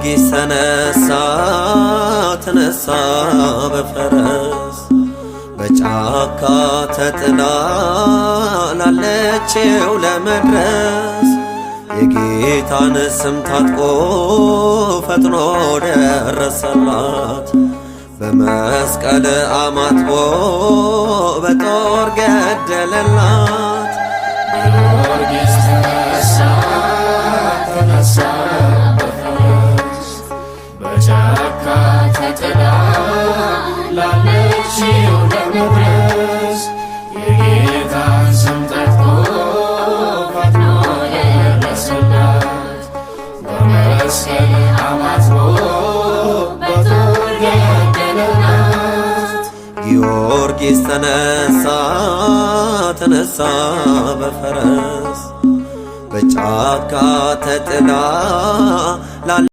ጊዮርጊስ ተነሳ በፈረስ በጫካ ተጥላ ላለችው ለመድረስ የጌታን ስም ታጥቆ ፈጥኖ ደረሰላት። በመስቀል አማትቦ በጦር ገደለላት። ጊዮርጊስ ተነሳ በፈረስ በጫካ ተጥላ ላለችው ለመድረስ የጌታን ስም ጠርቶ ፈጥኖ ደረሰላት። በመስቀል አማትቦ በጦር ገደለላት። ጊዮርጊስ ተነሳ በፈረስ በጫካ ተጥላ